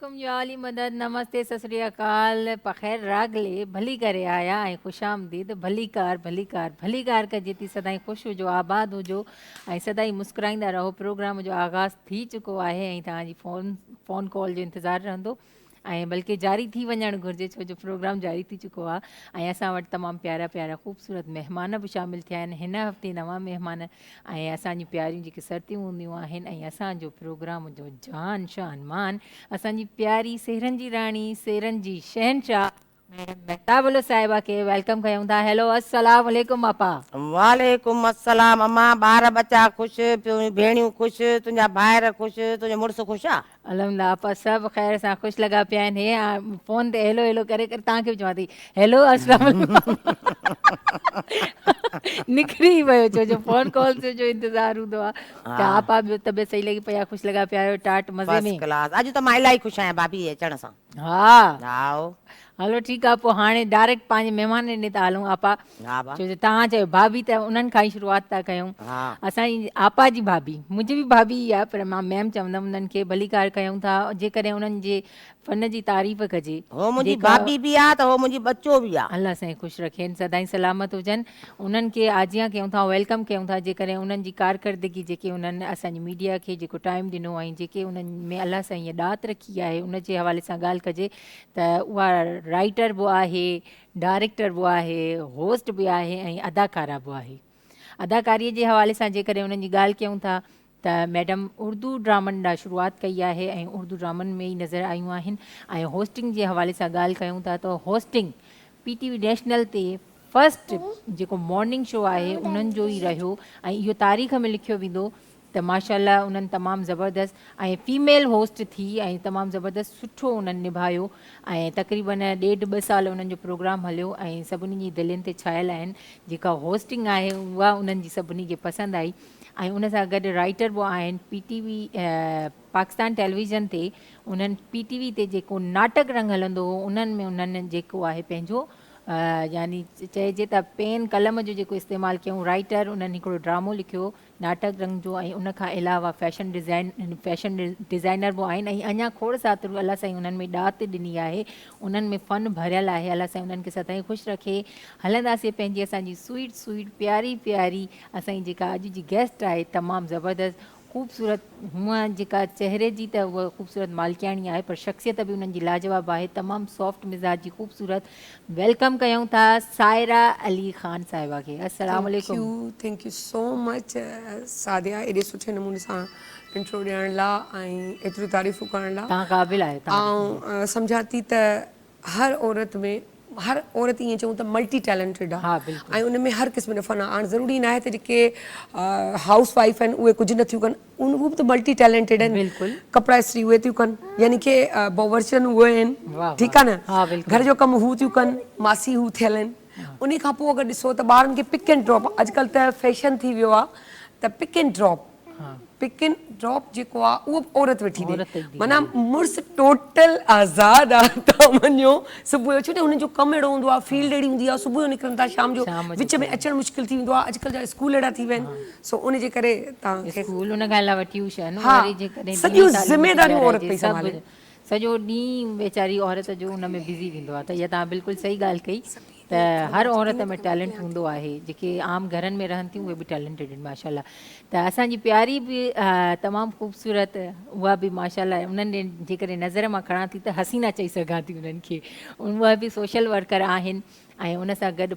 वालेकुम या अली मदद नमस्ते सत श्री अकाल पखैर रागले भली करे आया ऐं ख़ुशामदीद भली कार कजे सदाईं ख़ुशि हुजो आबाद हुजो ऐं सदाईं मुस्कुराईंदा रहो। प्रोग्राम जो आगाज़ थी चुको आहे ऐं तव्हांजी फ़ोन कॉल जो इंतज़ारु रहंदो ऐं बल्कि जारी थी वञणु घुरिजे छो जो प्रोग्राम जारी थी चुको आहे ऐं असां वटि तमामु प्यारा प्यारा ख़ूबसूरत महिमान बि शामिलु थिया आहिनि। हिन हफ़्ते नवां महिमान ऐं असांजी प्यारियूं जेके सरतियूं हूंदियूं आहिनि ऐं असांजो प्रोग्राम जो जान शान मान असांजी प्यारी सेरनि जी राणी सेरनि जी शहनशाह मैडम मेहताबुल साहिबा खे वेलकम कयूं था। हेलो अस्सलाम वालेकुम आपा। वालेकुम अस्सलाम अम्मा। ॿार बच्चा ख़ुशि, भेणियूं ख़ुशि, तुंहिंजा भाइर ख़ुशि, तुंहिंजो मुड़ुसु ख़ुशि आहे? अलहमदिल्ला आपा सभु ख़ैर सां ख़ुशि लॻा पिया आहिनि। हे फ़ोन ते हेलो हेलो करे करे तव्हांखे बि चवां थी हेलो अस्सलाम वालेकुम। निकिरी वियो छो जो फ़ोन कॉल जो इंतज़ारु हूंदो आहे। त आपा ॿियो तबियत सही लॻी पई आहे? ख़ुशि लॻा पिया आहियो? टाट मज़े फर्स्ट में? क्लास। अॼु त मां इलाही ख़ुशि आहियां भाभी अचण सां। हा हा हलो ठीकु आहे। पोइ हाणे डायरेक्ट पंहिंजे महिमाननि ॾे था हलूं आपा। हा बा छो जो तव्हां चयो भाभी त उन्हनि खां ई शुरूआति था कयूं। हा असांजी आपा जी भाभी मुंहिंजी बि भाभी ई आहे पर मां मैम चवंदमि उन्हनि खे भली कार कयूं था जेकॾहिं उन्हनि जे फ़न जी तारीफ़ कजे। हो मुंहिंजी जेका भाभी बि आहे त हो मुंहिंजी बच्चो बि आहे। अल्लाह साईं ख़ुशि रखेनि सदाईं सलामत हुजनि। उन्हनि खे आजियां कयूं था वेलकम कयूं था जेकॾहिं उन्हनि जी कारकर्दगी जेके उन्हनि असांजी मीडिया खे जेको टाइम ॾिनो ऐं जेके उन्हनि में अल्लाह साईं इहा ॾात रखी आहे उन जे हवाले सां ॻाल्हि कजे त उहा राइटर बि आहे, डायरेक्टर बि आहे, होस्ट बि आहे ऐं अदाकारा बि आहे। अदाकारीअ जे हवाले सां जेकॾहिं उन्हनि जी ॻाल्हि कयूं था त मैडम उर्दू ड्रामनि ॾांहुं शुरूआति कई आहे ऐं उर्दू ड्रामनि में ई नज़र आयूं आहिनि। ऐं होस्टिंग जे हवाले सां ॻाल्हि कयूं था त होस्टिंग PTV नेशनल ते फस्ट जेको मॉर्निंग शो आहे उन्हनि जो ई रहियो ऐं इहो तारीख़ में लिखियो वेंदो त माशाल्लाह उन्हनि तमामु ज़बरदस्त ऐं फीमेल होस्ट थी ऐं तमामु ज़बरदस्त सुठो उन्हनि निभायो ऐं तक़रीबन 1.5-2 साल उन्हनि जो प्रोग्राम हलियो ऐं सभिनी जी दिलनि ते छायल आहिनि। जेका होस्टिंग आहे उहा उन्हनि जी सभिनी खे पसंदि आई ऐं उन सां गॾु राइटर बि आहिनि। PTV पाकिस्तान टेलीविज़न ते उन्हनि PTV ते जेको नाटक रंग हलंदो हुओ उन्हनि में उन्हनि जेको आहे पंहिंजो यानी चइजे त पेन कलम जो जेको इस्तेमालु कयूं राइटर उन्हनि हिकिड़ो ड्रामो लिखियो नाटक रंग जो ऐं उनखां अलावा फैशन डिज़ाइनर बि आहिनि ऐं अञा खोड़ सातरू अलाह साईं उन्हनि में ॾात ॾिनी आहे उन्हनि में फ़न भरियल आहे। अलाह साईं उन्हनि खे सदाईं ख़ुशि रखे। हलंदासीं पंहिंजी असांजी स्वीट प्यारी प्यारी असांजी जेका अॼु जी गेस्ट आहे तमामु ज़बरदस्त ख़ूबसूरत हूअं जेका चहिरे जी त उहा ख़ूबसूरत मालिकियाणी आहे पर शख़्सियत बि उन्हनि जी लाजवाब आहे। तमामु सॉफ्ट मिज़ाज जी ख़ूबसूरत वेलकम कयूं था सायरा अली ख़ान साहिबा खे। अस्सलाम वालेकुम। Thank you so much Sadia एॾे सुठे नमूने सां इंट्रो ॾियण लाइ ऐं एतिरियूं तारीफ़ूं करण लाइ। तव्हां क़ाबिल आहियो तव्हां। ऐं सम्झां थी त हर औरत ईअं चऊं त मल्टी टैलेंटेड हा आहे बिल्कुलु ऐं उन में हर क़िस्म जो फ़न आहे। हाणे ज़रूरी न आहे त जेके हाउस वाइफ आहिनि उहे कुझु नथियूं कनि उहे बि त मल्टी टैलेंटेड आहिनि। बिल्कुलु कपिड़ा इस्त्री उहे थियूं कनि यानी की बावर्चन उहे आहिनि। वाह ठीकु आहे न। हा बिल्कुलु घर जो कमु हू थियूं कनि मासी हू थियल आहिनि। उन खां पोइ अगरि ॾिसो त ॿारनि खे पिक एंड ड्रॉप अॼुकल्ह त फैशन थी वियो आहे त पिक एंड ड्रॉप जेको आहे उहो औरत वेठी ॾे औरत जी माना मुड़ुसु टोटल आज़ादु आहे। तव्हां वञो सुबुह जो छो त हुनजो कमु अहिड़ो हूंदो आहे फील्ड अहिड़ी हूंदी आहे सुबुह जो निकिरनि था शाम जो विच में अचणु मुश्किल थी वेंदो आहे। अॼुकल्ह जा स्कूल अहिड़ा थी विया आहिनि सो उनजे करे तव्हांखे स्कूल उन खां अलावा ट्यूशन हा वरी जेकॾहिं सॼियूं दीनी तालीम थी ज़िमेदारियूं औरत ॾियाराइजे पई सभु संभाले। सॼो ॾींहुं वेचारी औरत जो उन में बिज़ी वेंदो आहे। त इहा तव्हां बिल्कुलु सही ॻाल्हि कई त हर औरत में टैलेंट हूंदो आहे। जेके आम घरनि में रहनि थियूं उहे बि टैलेंटेड आहिनि माशाल्लाह। त असांजी प्यारी बि तमामु ख़ूबसूरत उहा बि माशाल्लाह उन्हनि ॾे जेकॾहिं नज़र मां खणां थी त हसीना चई सघां थी उन्हनि खे। उहा बि सोशल वर्कर आहिनि ऐं उन सां गॾु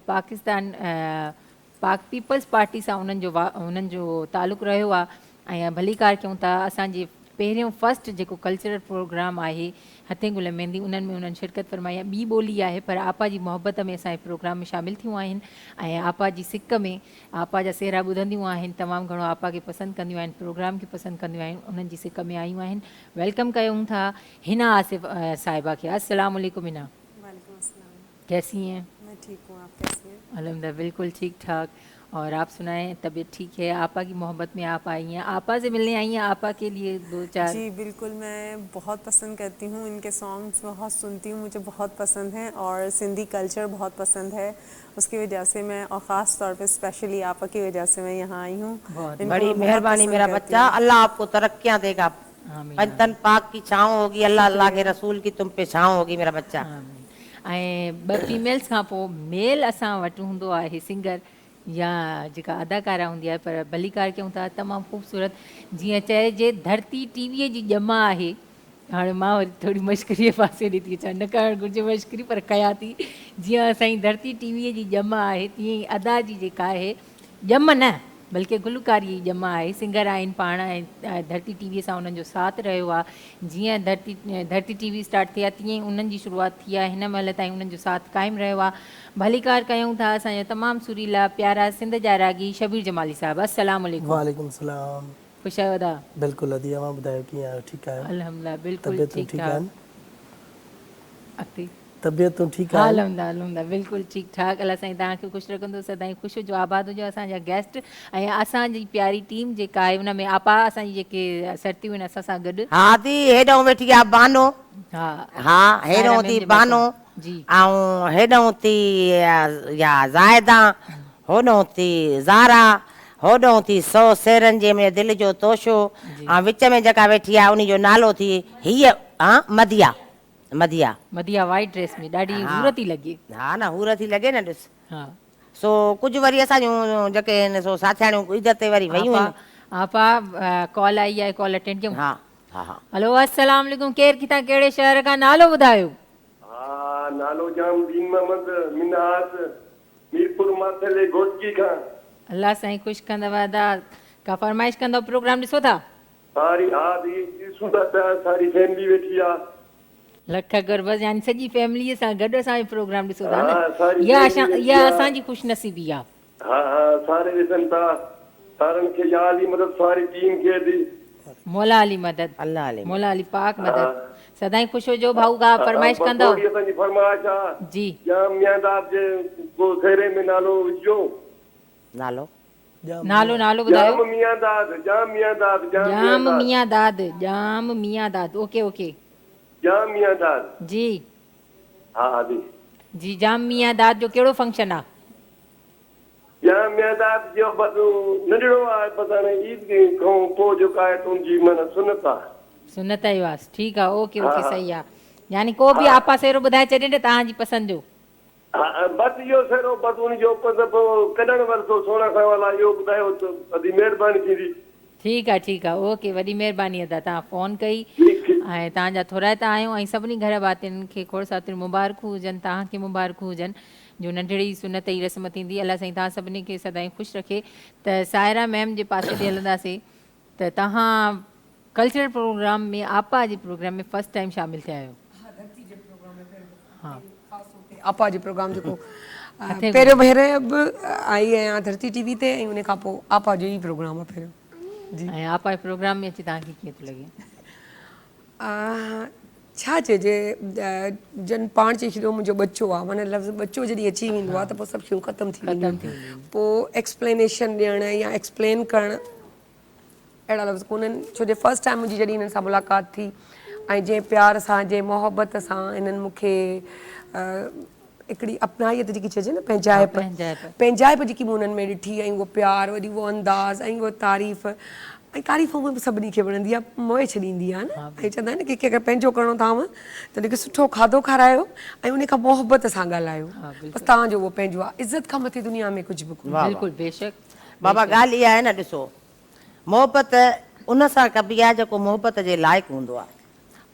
पाक पीपल्स पार्टी सां उन्हनि जो तालुक़ु रहियो आहे ऐं भली कार कयूं था। असांजे पहिरियों फस्ट जेको कल्चरल प्रोग्राम आहे हथे गुल मेहंदी उन्हनि में उन्हनि शिरकत फरमाई आहे। ॿी ॿोली आहे पर आपा जी मोहबत में असांजे प्रोग्राम में शामिलु थियूं आहिनि ऐं आपा जी सिक में आपा जा सेहरा ॿुधंदियूं आहिनि तमामु घणो आपा खे पसंदि कंदियूं आहिनि प्रोग्राम खे पसंदि कंदियूं आहिनि उन्हनि जी सिक में आयूं आहिनि। वेलकम कयूं था हिना आसिफ साहिबा खे। अस्सलाम वालेकुम हिना। वालेकुम अस्सलाम। कैसी हैं? मैं ठीक हूँ, आप कैसी हैं? अल्हम्दुलिल्लाह बिल्कुल ठीक ठाक। और आप सुनाएं तबीयत ठीक है? आपा की मोहब्बत में आप आई हैं, आपा से मिलने आई हैं, आपा के लिए 2-4 जी बिल्कुल, मैं बहुत पसंद करती हूँ इनके सॉन्ग्स बहुत सुनती हूँ मुझे बहुत पसंद हैं और सिंधी कल्चर बहुत पसंद है उसकी वजह से मैं और ख़ास तौर पे स्पेशली आपा की वजह से मैं यहाँ आई हूँ। बहुत इनको बड़ी मैं बहुत मेहरबानी पसंद मेरा करती बच्चा। हूँ। अल्लाह आपको तरक्कियां देगा। आमीन। पंचतन पाक की छाँव होगी, अल्लाह अल्लाह के रसूल की तुम पे छाँव होगी मेरा बच्चा। आमीन। ऐं ॿ फीमेल्स खां पोइ मेल असां वटि हूंदो आहे सिंगर या जेका अदाकारा हूंदी आहे, पर भलीकार कयूं था तमामु ख़ूबसूरत, जीअं चइजे धरती टीवीअ जी ॼमा आहे। हाणे मां वरी थोरी मश्करीअ पासे ॾे थी अचां, न करणु घुरिजे मश्करी पर कयां थी। जीअं असांजी धरती टीवीअ जी ॼमा आहे, तीअं ई अदा जी जेका आहे ॼम न बल्कि गुलकारी जी ॼमा आहे। सिंगर आहिनि पाण, ऐं धरती टीवीअ सां उन्हनि जो साथ रहियो आहे। जीअं धरती टीवी स्टार्ट थी आहे तीअं ई उन्हनि जी शुरूआति थी आहे, हिन महिल ताईं उन्हनि जो साथ क़ाइमु रहियो आहे। भलीकार कयूं था असांजा तमामु सुरीला प्यारा सिंध जा रागी शबीर जमाली साहिबु। अस्सलाम वालेकुम। वालेकुम सलाम। ख़ुशि आहियो अदा? बिल्कुलु अदी, तव्हां ॿुधायो कीअं आहियो? ठीकु आहियो? अल्हम्दुलिल्लाह बिल्कुलु तबियतूं ठीकु ठीकु ठाक। आहिनि? अॻिते तबियतूं ठीकु आहिनि? अल्हम्दुलिल्लाह बिल्कुलु ठीकु ठाक। अलाह साईं तव्हांखे ख़ुशि रखंदो, सदाईं ख़ुशि हुजो, आबाद हुजो असांजा गेस्ट ऐं असांजी प्यारी टीम जेका आहे उन में आपा असांजी जेके सरतियूं आहिनि असां सां गॾु। हा दी, हेॾो वेठी आहे बानो। हा हा, हेॾो सायरा थी मैम जे बानो मथां। जी ऐं हेॾो थी या ज़ायदा, होॾो थी ज़ारा, होॾो थी सौ सेरनि जे में दिलि जो तोशो, ऐं विच में जेका वेठी आहे उन जो नालो थी हीअ मदिया। मदिया मदिया वाइट ड्रेस में ॾाढी हूर थी लॻे। हा न, हूर थी लॻे न, ॾिस। हा सो कुझु वरी असांजूं जेके आहिनि सो साथियाणियूं इज़त ते वरी वयूं आहिनि। आपा कॉल आई आहे, कॉल अटेंड कयूं। हा हा हा। हलो अस्सलाम वालेकुम, केरु किथां कहिड़े शहर खां, नालो ॿुधायो। हाँ, नालो जाम दीन मोहम्मद मिन्हास, मीरपुर माथले गोटकी खां। अल्लाह साईं ख़ुशि कंदव अदा। का फरमाइश कंदव, प्रोग्राम ॾिसो था? सारी हा दी ॾिसूं था पिया, सारी फैमिली वेठी आहे। लख गरबस, यानी सॼी फैमिलीअ सां गॾु असांजो प्रोग्राम ॾिसो था हा, न। सारी इहा फैमिली इहा वेठी असांजी ख़ुशनसीबी आहे। हाँ हाँ, सारे ॾिसनि था, सारनि खे या अली मदद, सारी टीम खे दी मौला अली मदद, अल्लाह अली मौला अली पाक मदद। सदाईं ख़ुशि हुजो भाऊ, का फरमाइश कंदव? थोड़ी असांजी फरमाइश आहे जी जाम मियांदाद जे को सेरे में नालो विझो। नालो नालो नालो ॿुधायो। जाम मियांदाद, जाम मियांदाद, जाम जाम मियांदाद, मियां दाद, जाम मियां दाद। ओके ओके जाम मियांदाद। जी हाँ दी, जी जाम मियां दाद जो कहिड़ो फंक्शन आहे? जाम मियांदाद जो बस नंढड़ो आहे, बस हाणे ईद खां पोइ जेको आहे तुंहिंजी माना सुनत आहे। सुनत ई वास, ठीकु आहे। ओके ओके सही आहे। यानी को बि आपा सेरो ॿुधाए छॾे न तव्हांजी पसंदि जो। हाँ, बस इहो सेरो, बस उनजो कढण वरितो सोना खां वाला, इहो ॿुधायो त अदी महिरबानी थींदी। ठीकु आहे ओके, वॾी महिरबानी अदा तव्हां फ़ोन कई ठीकु ऐं तव्हांजा थोराइता आहियूं, ऐं सभिनी घर वातियुनि खे खोड़ साथियुनि मुबारकूं हुजनि, तव्हांखे मुबारकूं हुजनि जो नंढड़ी सुनत जी रस्म थींदी। अलाह साईं तव्हां सभिनी खे सदाईं ख़ुशि रखे। त सायरा मैम जे पासे ते हलंदासीं। त तव्हां कल्चरल प्रोग्राम में, आपा जे प्रोग्राम में फर्स्ट टाइम शामिल थिया आहियो? हा, आपा जे प्रोग्राम जेको पहिरियों भेरे बि आई आहियां धरती टीवी ते, ऐं उन खां पोइ आपा जो ई प्रोग्राम आहे पहिरियों। ऐं आपा जे प्रोग्राम में अची तव्हांखे कीअं थो लॻे? छा चइजे, जन पाण चई छॾियो मुंहिंजो बच्चो आहे, माना लफ़्ज़ बच्चो जॾहिं अची वेंदो आहे त पोइ सभु शयूं ख़तमु थी वेंदियूं आहिनि। पोइ एक्सप्लेनेशन ॾियणु या एक्सप्लेन करणु अहिड़ा लफ़्ज़ कोन्हनि, छो जो फस्ट टाइम मुंहिंजी जॾहिं हिननि सां मुलाक़ात थी, ऐं जंहिं प्यार सां जंहिं मोहबत सां हिननि मूंखे हिकिड़ी अपनाइयत जेकी चइजे न, पंहिंजाइप जेकी मूं हुननि में ॾिठी, ऐं उहो प्यार, वरी उहो अंदाज़, ऐं उहो तारीफ़, ऐं तारीफ़ में बि सभिनी खे वणंदी आहे, मोहे छॾींदी आहे न। ऐं चवंदा आहिनि न की अगरि पंहिंजो करिणो अथव त हुनखे सुठो खाधो खारायो ऐं उन खां मोहबत सां ॻाल्हायो, बसि तव्हांजो उहो पंहिंजो आहे। इज़त खां मथे दुनिया में कुझु बि कोन्हे। बिल्कुलु बेशक बाबा, ॻाल्हि इहा आहे न, ॾिसो मोहबत उन सां कबी आहे जेको मोहबत जे लाइक़ु हूंदो आहे।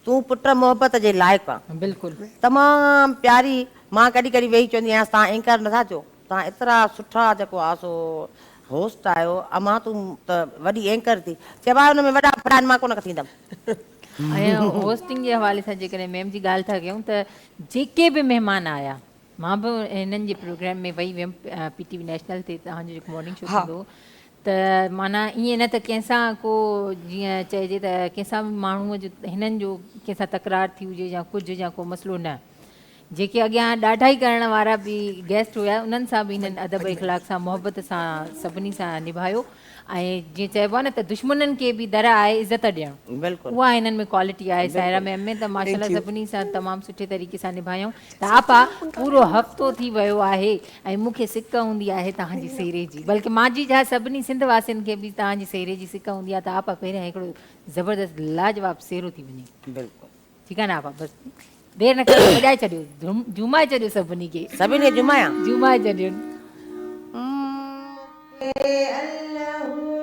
तूं पुट मोहबत जे लाइक़ु आहे, बिल्कुलु तमामु प्यारी। मां कॾहिं कॾहिं वेही चवंदी आहियां तव्हां एंकर नथा चओ, तव्हां एतिरा सुठा जेको आहे सो होस्ट आहियो, अमां तूं त वॾी एंकर थी, चइबा हुन में वॾा फटान मां कोन थींदमि। ऐं होस्टिंग जे हवाले सां जेकॾहिं मैम जी ॻाल्हि था कयूं त जेके बि महिमान आया, मां बि हिननि जे प्रोग्राम में वई वियमि, PTV नेशनल ते तव्हांजो जेको मॉर्निंग शो थींदो, त माना ईअं न त कंहिंसां को जीअं चइजे त कंहिंसां बि माण्हूअ जो हिननि जो कंहिंसां तकरार थी हुजे या कुझु या को मसइलो न, जेके अॻियां ॾाढा ई करण वारा बि गेस्ट हुया उन्हनि सां बि हिननि अदब इख़लाक़ सां मोहबत सां सभिनी सां निभायो। ऐं जीअं चइबो आहे न त दुश्मननि खे बि दर आहे इज़त ॾियणु, बिल्कुलु उहा हिननि में क्वालिटी आहे। सायरा मैम में त माशाल्लाह सभिनी सां तमामु सुठे तरीक़े सां निभायूं। त आपा पूरो हफ़्तो थी वियो आहे ऐं मूंखे सिक हूंदी आहे तव्हांजी सेरे जी, बल्कि मांजी छा सभिनी सिंध वासियुनि खे बि तव्हांजी सेरे जी सिक हूंदी आहे। त आपा पहिरियां हिकिड़ो ज़बरदस्त लाजवाब सेरो थी वञे, बिल्कुलु ठीकु आहे न आपा? बसि देरि न कयो, वॼाए छॾियो, जुमाए छॾियो सभिनी खे, सभिनी खे जुमाया जुमाए छॾियो।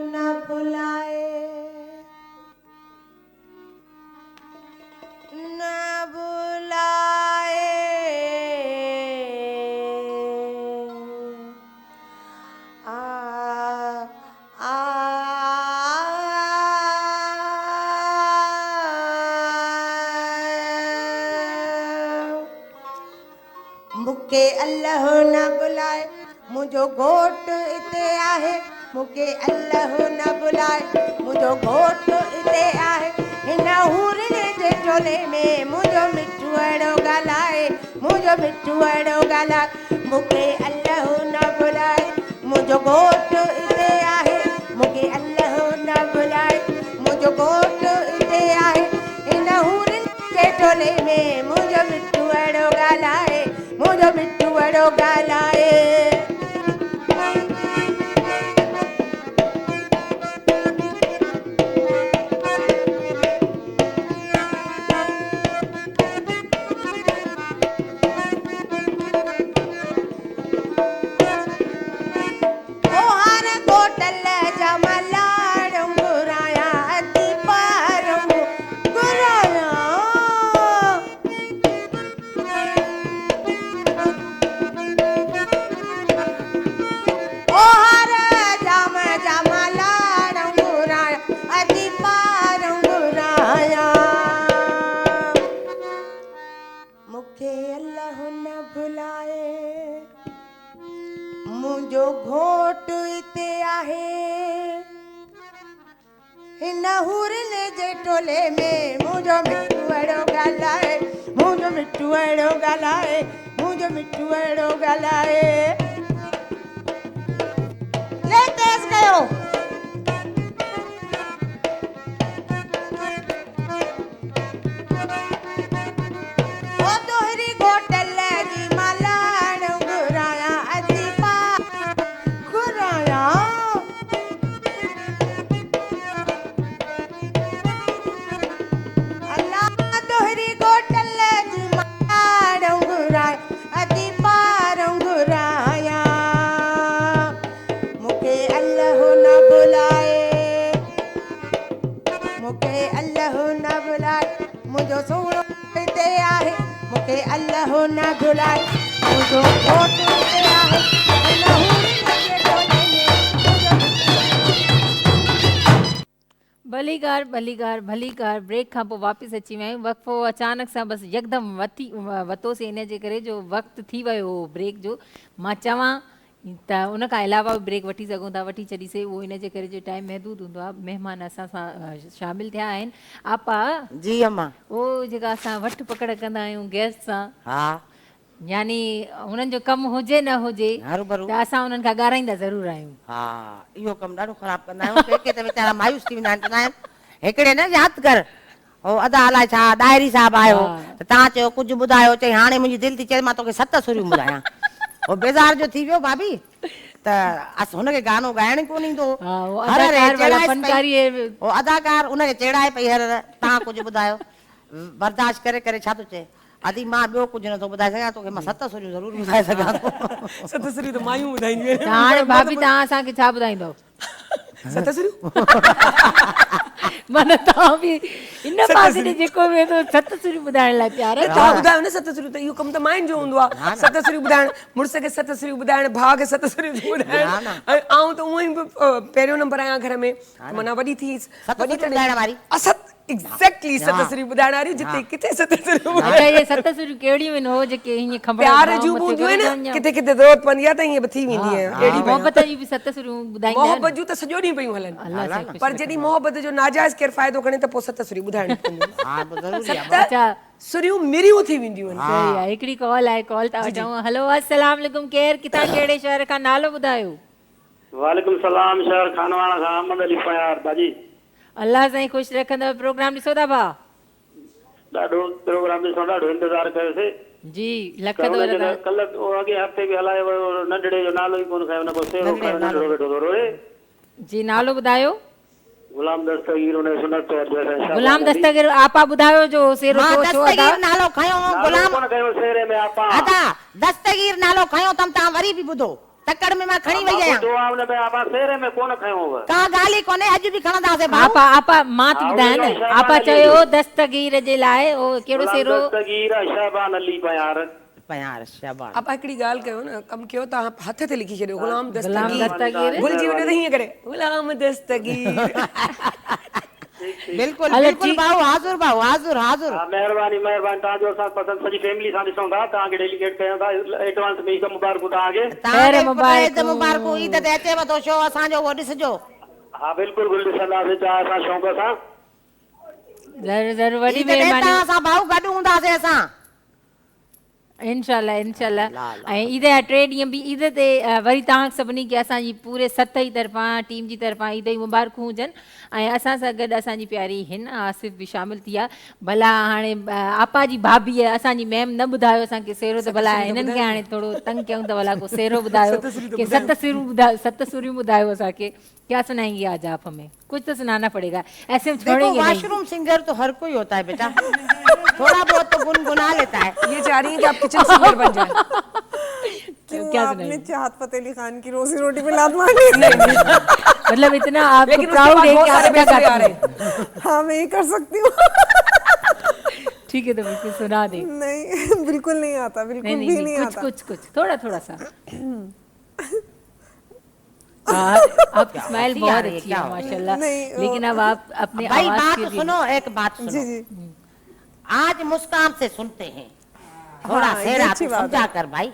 न भुलाए न भुलाए मूंखे अल्लाह न भुलाए, मुंहिंजो घोट हिते आहे, मूंखे अल्लाह न भुलाए, मुंहिंजो घोट हिते आहे, हिन हूरने जे टोले में मुंहिंजो मिठू अहिड़ो ॻाल्हाए, मुंहिंजो मिठू अहिड़ो ॻाल्हाए, मूंखे अल्लाह न भुलाए, मुंहिंजो घोट हिते आहे, मूंखे अल्लाह न भुलाए, मुंहिंजो घोट हिते आहे, हिन हूरने जे टोले में मुंहिंजो मिठू अहिड़ो ॻाल्हाए, मुंहिंजो मिठू अहिड़ो ॻाल्हाए। मुंहिंजो घोट हिते आहे, हिन हूरने जे टोले में मुंहिंजो मिठू अहिड़ो ॻाल्हाए, मुंहिंजो मिठू अहिड़ो ॻाल्हाए, मुंहिंजो मिठू अहिड़ो ॻाल्हाए। ले तेज़ कयो। ओ तोहरी घोटल जी मलाण घुराया अची पा घुराया, अल्लाह तोहरी घोटल जी मलाण घुराया अची पार घुराया, मूंखे अल्लाह न भुलाए, मूंखे अल्लाह न भुलाए, मुंहिंजो सोणो हिते आहे, मूंखे अल्लाह न भुलाए, मुंहिंजो घोट हिते आहे, हिन हूरने जे टोले में मुंहिंजो भलीकार ब्रेक खां पोइ वापसि अची विया आहियूं। वक़फ़ो अचानक सां बसि यकदमि वरितोसीं इन जे करे जो वक़्तु थी वियो हो ब्रेक जो। मां चवां त उन खां अलावा बि ब्रेक वठी सघूं था, वठी छॾीसीं, उहो इन जे करे जो टाइम महदूद हूंदो आहे। महिमान असां सां शामिलु थिया आहिनि। आपा जी अम्मा, उहो जेका असां वठि पकड़ कंदा आहियूं गेस्ट सां, हा यानी उन्हनि जो कमु हुजे न हुजे हरूभरू, त असां उन्हनि खां ॻाराईंदा ज़रूरु आहियूं। हा इहो कमु ॾाढो ख़राबु कंदा आहियूं। के त वीचारा मायूस थी वेंदा आहिनि, चवंदा आहिनि हिकिड़े न यादि कर हो अदा अलाए छा डायरी साहिबु आयो त तव्हां चयो कुझु ॿुधायो, चई हाणे मुंहिंजी दिलि थी चए मां तोखे 7 सुरियूं ॿुधायां। हो बेज़ार जो थी वियो भाभी, त हुनखे गानो ॻाइण कोन ईंदो, हो अदाकार उनखे चेड़ाए पई, हर तव्हां कुझु ॿुधायो, बर्दाश्त करे करे छा थो चए, अदी मां ॿियो कुझु नथो ॿुधाए सघां तोखे, मां 7 सुरियूं ज़रूरु ॿुधाए सघां थो। 7 सुरियूं त मायूं ॿुधाईंदियूं आहिनि। हाणे भाभी तव्हां असांखे छा ॿुधाईंदव? 7 सुरियूं माना तव्हां बि इन पासे ते जेको वेंदो 7 सुरियूं ॿुधाइण लाइ तयार आहे। तव्हां ॿुधायो न 7 सुरियूं, त इहो कमु त मायुनि जो हूंदो आहे। 7 सुरियूं ॿुधाइण, मुड़ुस खे 7 सुरियूं ॿुधाइण, भाउ खे 7 सुरियूं ॿुधाइण, ऐं आउं त उअं ई पहिरियों नंबर आहियां घर में, माना वॾी थी वॾी ॿुधाइण वारी, एग्ज़ैक्टली 7 सुरियूं ॿुधाइण वारी, जिते किथे 7 सुरियूं अच्छा ये 7 सुरियूं कहिड़ियूं आहिनि हो जेके हीअं खबर प्यार जूं हूंदियूं आहिनि, किथे किथे ज़रूरत पवंदी आहे त ईअं बि थी वेंदी आहे। अहिड़ी मोहबत जी बि 7 सुरियूं ॿुधाईंदा आहिनि। मोहबत जूं त सॼो ॾींहुं पियूं हलनि, पर जॾहिं मोहबत जो नाजाइज़ केरु फ़ाइदो खणे त पोइ 7 सुरियूं ॿुधाइणियूं पवंदियूं। 7 सुरियूं मिरियूं थी वेंदियूं आहिनि। सही आहे। हिकिड़ी कॉल आहे, कॉल था वठूं। हेलो अस्सलाम वालेकुम, केरु किथां कहिड़े शहर खां, नालो ॿुधायो? वालेकुम सलाम शहर खानवाना खां अहमद अली फयार बाजी। अल्लाह साईं ख़ुशि रखंदव। प्रोग्राम ॾिसो था भाउ? ॾाढो प्रोग्राम ॾिसो, ॾाढो इंतज़ारु कयोसीं। जी लख दौर कल्ह अॻे हफ़्ते बि हलायो वियो, नंढड़े जो नालो ई कोन खयो, न को सेरो खयो, नंढड़ो वेठो थो रोए। जी नालो ॿुधायो? गुलाम दस्तगीर उन सुनत तौर ते गुलाम दस्तगीर आपा ॿुधायो जो सेरो मां छो दस्तगीर नालो खयो गुलाम कोन कयो सेरे में आपा। अदा दस्तगीर नालो खयो तम ता वरी भी ॿुधो तकड़ में मां खणी वई आहियां। दुआ उन में आपा सेरे में कोन खयो हो का ॻाल्हि ई कोन्हे, अॼु बि खणंदासीं भाउ। आपा आपा मां थी ॿुधायां न, आपा चयो दस्तगीर जे लाइ ओ कहिड़ो सेरो? दस्तगीर शहबान अली फयार। पयार शाबाश। आप हिकिड़ी ॻाल्हि कयो न, कमु कयो तव्हां हथ ते लिखी छॾियो गुलाम गुलाम दस्तगीर, दस्तगीर भुलिजी वञो त हीअं करे गुलाम दस्तगीर। बिल्कुल हलो, बिल्कुल ठीक। भाउ हाज़ुर भाउ हाज़ुर हाज़ुर। हां मेहरबानी मेहरबानी, तव्हांजो असां पसंदि सॼी फैमिली सां ॾिसूं था, तव्हांखे डेलीगेट कयूं था, एडवांस में ई मुबारकूं तव्हांखे। तव्हांखे मुबारक। मुबारकूं, ईद ते अचेव थो शो असांजो वो ॾिसजो। हा बिल्कुलु बिल्कुलु ॾिसंदासीं, चाहे असां शौक़ सां। ज़रूर ज़रूर, वॾी ईद ते महिरबानी। तव्हां सां भाउ गॾु हूंदासीं असां। इंशाल्लाह इंशाल्लाह। ऐं ईद जा 3 ॾींहं बि ईद ते वरी तव्हां सभिनी खे असांजी पूरे 7 ई तरफ़ां टीम जी तरफ़ां ईद जी मुबारकूं हुजनि। ऐं असां सां गॾु असांजी प्यारी हिन आसिफ़ बि शामिल थी आहे। भला हाणे आपा जी भाभी आहे असांजी मैम, न ॿुधायो असांखे सेरो, त भला हिननि खे हाणे थोरो तंग कयूं त भला को सेरो ॿुधायो कि 7 सुरियूं ॿुधायो, 7 सुरियूं ॿुधायो असांखे। क्या सुनाएंगी आज आप हमें? कुछ तो सुनाना पड़ेगा, ऐसे हम देखो छोड़ेंगे नहीं। वाशरूम सिंगर तो हर कोई होता है बेटा, थोड़ा बहुत तो गुनगुना लेता है। ये चाह रही है कि आप किचन सिंगर बन जाए। क्यों क्या आपने सुनाएंगे? चाहत फतेह अली खान की रोजी रोटी पे लात मारी? मतलब इतना आपको लेकिन उसके प्राउड बाद है बहुत कि सारे आप क्या पैसे आ गाती रहे हैं? हैं। हाँ मैं ये कर सकती हूँ। ठीक है तो बिल्कुल सुना दे। नहीं बिल्कुल नहीं आता, बिल्कुल नहीं भी नहीं नहीं कुछ आता। कुछ कुछ थोड़ा थोड़ा सा। आपकी स्माइल हंसी आ बहुत रही है, अच्छी क्या है हो? माशाल्लाह। नहीं, लेकिन अब आप अपने भाई आवाज बात के लिए- सुनो, एक बात सुनो। जी जी आज मुस्कान से सुनते हैं थोड़ा हाँ, ये सेरा अच्छी तू बात समझा है। कर भाई।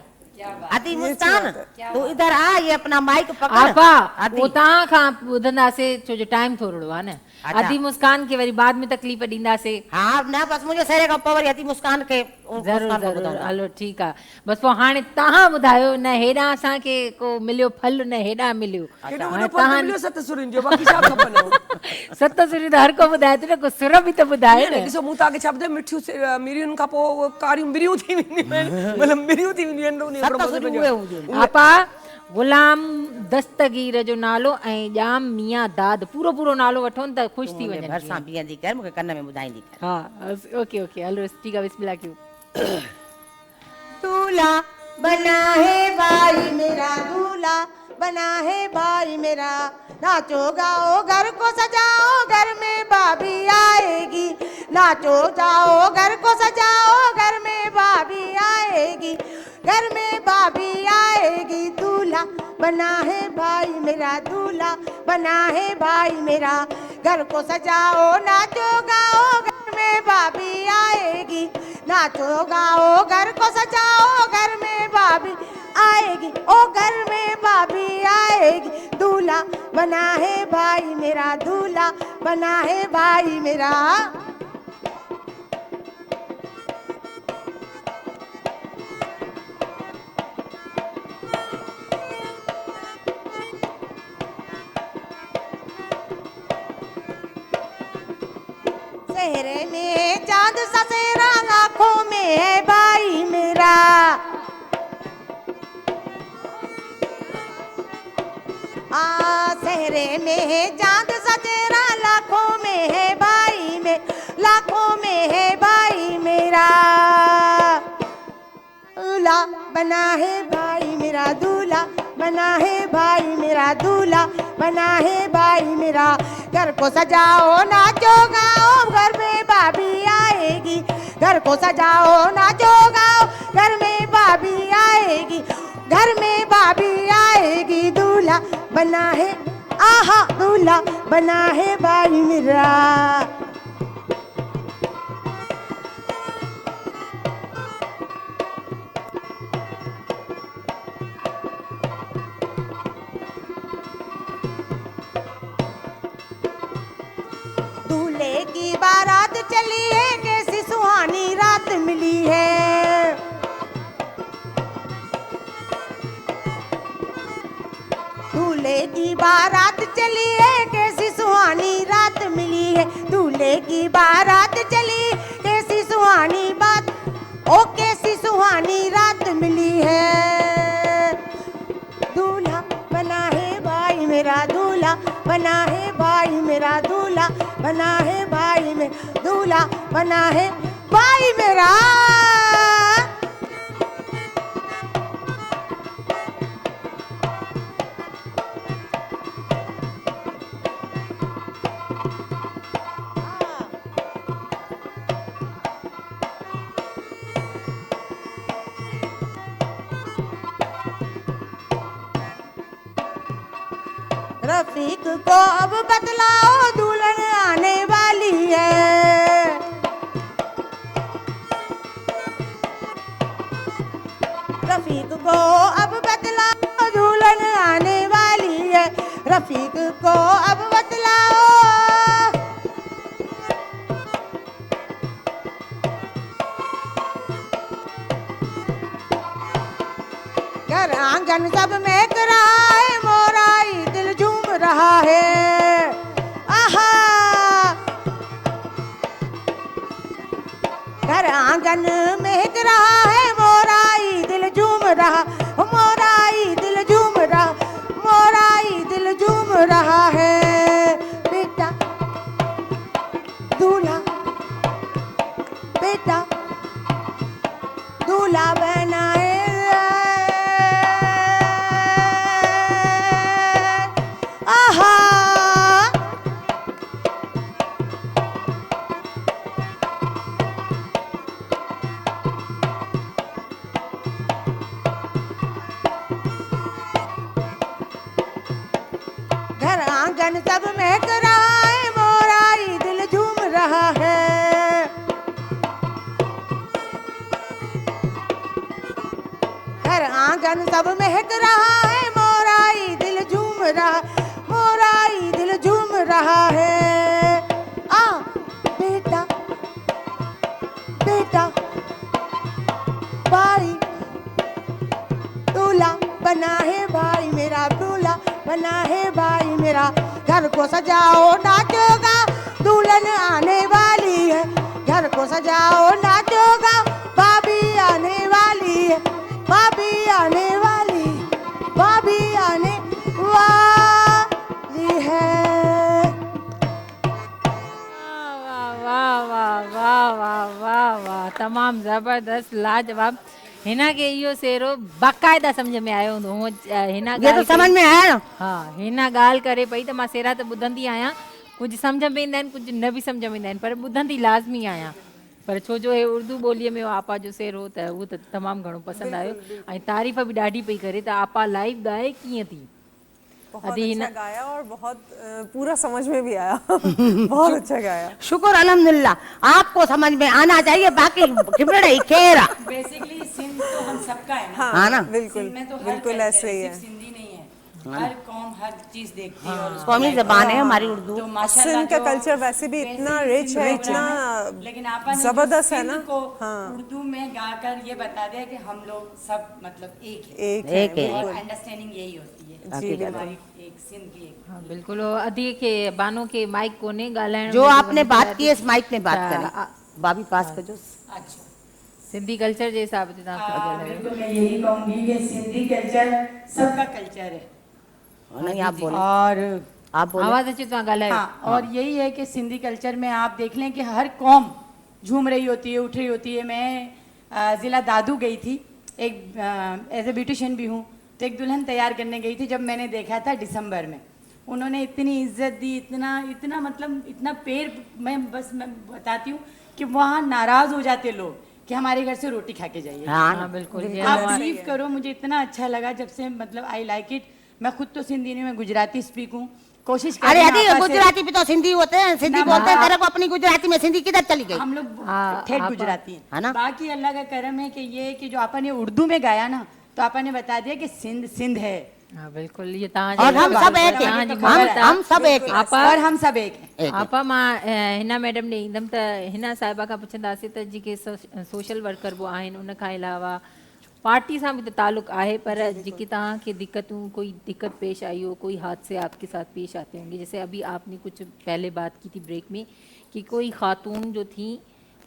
आदि ये मुस्कान अच्छी बात तू इधर आ, ये अपना माइक पकड़। आपा आदि वो तव्हां खां ॿुधंदासीं छो जो टाइम थोरो आहे न। अच्छा। अदी मुस्कान खे वरी बाद में तकलीफ़ ॾींदासीं। हाँ न बस मुझे सेरे खां पोइ वरी अति मुस्कान खे ज़रूरु मुस्कान खे ज़रूरु, ॿुधाईंदा। हलो ठीकु आहे। बसि पोइ हाणे तव्हां ॿुधायो, न हेॾां असांखे को मिलियो फल, न हेॾां मिलियो। केॾो हाणे वॾो फल तव्हां मिलियो 7 सुरियुनि जो, बाक़ी छा खपनि? 7 सुरियूं त हर को ॿुधाए थो न, को सुर बि त ॿुधाए न। ॾिसो मूं तव्हांखे छा ॿुधायो, मिठियूं मिरियुनि खां पोइ कारियूं मिरियूं थी वेंदियूं आहिनि, मतिलबु मिरियूं थी वेंदियूं आहिनि, त उन जो सत हिकिड़ो सुरियूं मज़ो उहे पंहिंजो। हुजनि। आपा गुलाम दस्तगीर जो नालो ऐं ॼाम मियां दाद, पूरो पूरो नालो वठो न त ख़ुशि थी मुंहिंजे वञनि। भरिसां बीहंदी कर, मूंखे कन में ॿुधाईंदी कर। हा ओके ओके हलो ठीकु आहे, बिस्मिल्लाह कयो। दूल्हा बना है भाई मेरा, दूल्हा बना है भाई मेरा, नाचो गाओ घर को सजाओ, घर में भाभी आएगी। नाचो जाओ घर को सजाओ, घर में भाभी आएगी, घर में भाभी आएगी। दूल्हा बना है भाई मेरा, दूल्हा बना है भाई मेरा, घर को सजाओ, नाचो गाओ घर में भाभी आएगी। नाचो गाओ घर को सजाओ, घर में भाभी आएगी, ओ घर में भाभी आएगी। दूल्हा बना है भाई मेरा, दूल्हा बना है भाई मेरा। सेहरे में चांद ससेरा, आँखों में है भाई मेरा। सेहरे में है चांद ससेरा, लाखों में है भाई में, लाखों में है भाई मेरा। दूल्हा बना है भाई मेरा, दूल्हा बना है भाई मेरा, दूल्हा बना है भाई मेरा। घर को सजाओ नाचो गाओ, घर में भाभी आएगी। घर को सजाओ नाचो गाओ, घर में भाभी आएगी, घर में भाभी आएगी। दूल्हा बना है, आहा दूल्हा बना है भाई मेरा। दूल्हे की बारात चली है, कैसी सुहानी रात मिली है। दूल्हे बारात चली है, कैसी सुहानी रात मिली है। दूल्हे की बारात चली, कैसी सुहानी बात, ओ कैसी सुहानी रात मिली है। दूल्हा बना है भाई मेरा, दूल्हा बना है भाई मेरा, दूल्हा बना है भाई मेरा, दूल्हा बना है भाई मेरा। रफीक को अब बतलाओ दुल्हन आने वाली है। रफीक को अब बतलाओ दुल्हन आने वाली है। रफीक को अब बतलाओ। घर आंगन सब महक रहा है, मोराई दिल झूम रहा है। आहा घर आंगन महक रहा है, मोराई दिल झूम रहा, मोराई दिल झूम रहा, मोराई दिल झूम रहा है। बेटा दूल्हा, बेटा दूल्हा बना है। घर आंगन सब महक रहा है, मोराई दिल झूम रहा है। घर आंगन सब महक रहा है, मोराई दिल झूम रहा, मोराई दिल झूम रहा है। आ बेटा बेटा भाई, दूल्हा बना है भाई मेरा, दूल्हा बना है भाई मेरा। घर को सजाओ नाचोगा, दुल्हन आने वाली है। घर को सजाओ नाचोगा, भाभी आने वाली है, भाभी आने वाली, भाभी आने वाली है। वाह वाह वाह वाह वाह वाह वाह, तमाम ज़बरदस्त, लाजवाब। हिना के इहो सेरो बाक़ाइदा सम्झ में आयो हूंदो। हिना ये तो समझ में आया ना। हाँ, हिना ॻाल्हि करे पई त मां सेरा त ॿुधंदी आहियां, कुझु सम्झ में ईंदा आहिनि, कुझु न बि सम्झ में ईंदा आहिनि, पर ॿुधंदी लाज़मी आहियां। पर छो जो हे उर्दू ॿोलीअ में आपा जो सेरो हो त उहो त तमामु घणो पसंदि आयो ऐं तारीफ़ बि ॾाढी पई करे त आपा लाइव ॻाए कीअं थी। बहुत अच्छा गाया और बहुत पूरा समझ में भी आया। बहुत अच्छा गाया। शुक्र अल्हम्दुलिल्लाह, आपको समझ में आना चाहिए, बाकी किबड़े ही खेरा। बेसिकली सिंध तो हम सबका है ना। हाँ ना, बिल्कुल सिंध में तो हर बिल्कुल culture ऐसे ही सिर्फ है। सिंधी नहीं है, हर कौम हर चीज देखती है और उसको कौमी like जबान है हमारी उर्दू। तो माशाल्लाह सिंध का जो कल्चर वैसे भी इतना रिच है, इतना लेकिन आपा ने जबरदस्त जो है ना। सिंध को हाँ। उर्दू में गाकर ये बता दिया कि हम लोग सब मतलब एक है एक है और अंडरस्टैंडिंग यही होती है जी हमारी एक सिंध की एक। हाँ बिल्कुल। अधी के बानो के माइक कोने ॻाल्हाइण जो में बि आपने वञी बात करे की है इस माइक में बात त करें, भाभी पास कजो। अच्छा सिंधी कल्चर जे हिसाब से तव्हां ॻाल्हायो। बिल्कुल मैं यही कहूंगी कि सिंधी कल्चर सबका कल्चर है नहीं आप बोलो, और आप बोलो। आवाज़ अचे तव्हां ॻाल्हायो। हाँ, और यही है कि सिंधी कल्चर में आप देख लें कि हर कौम झूम रही होती है, उठ रही होती है। मैं ज़िला दादू गई थी, एक एज ए ब्यूटिशियन भी हूँ, तो एक दुल्हन तैयार करने गई थी। जब मैंने देखा था दिसंबर में, उन्होंने इतनी इज्जत दी, इतना इतना मतलब इतना पैर, मैं बताती हूँ कि वहाँ नाराज़ हो जाते लोग कि हमारे घर से रोटी खा के जाइए। हाँ बिल्कुल। ये आप हमारा- बिलीव करो, मुझे इतना अच्छा लगा जब से, मतलब आई लाइक इट। मैं खुद तो सिंधी नहीं, मैं गुजराती स्पीक हूँ, कोशिश कर अरे रही हूँ अरे आपस से- गुजराती भी तो सिंधी होते हैं, सिंधी ना, बोलते हैं। हाँ। तेरे को अपनी गुजराती में सिंधी किधर चली गई? हम लोग हाँ, ठेठ आपा- गुजराती है हैं ना? बाकी अल्लाह का करम है कि ये कि जो आपने उर्दू में गाया ना, तो आपने बता दिया कि सिंध सिंध है हाँ बिल्कुल। ये तव्हां और हम सब एक तव्हांजी हैं, तो खबर है। हम सब एक हैं। और हम सब एक हैं। एक हैं। आपा मां हिना मैडम ॾे ईंदमि त हिना साहिबा खां पुछंदासीं त जेके सोशल वर्कर बि आहिनि, उन खां अलावा पार्टी सां भी त ताल्लुक़ आहे, पर जेकी तव्हांखे दिक्कतूं, कोई दिक्कत पेश आई हो, कोई हादसे आपके साथ पेश आते होंगे, जैसे अभी आपने कुछ पहले बात की थी ब्रेक में कि कोई खातून जो थी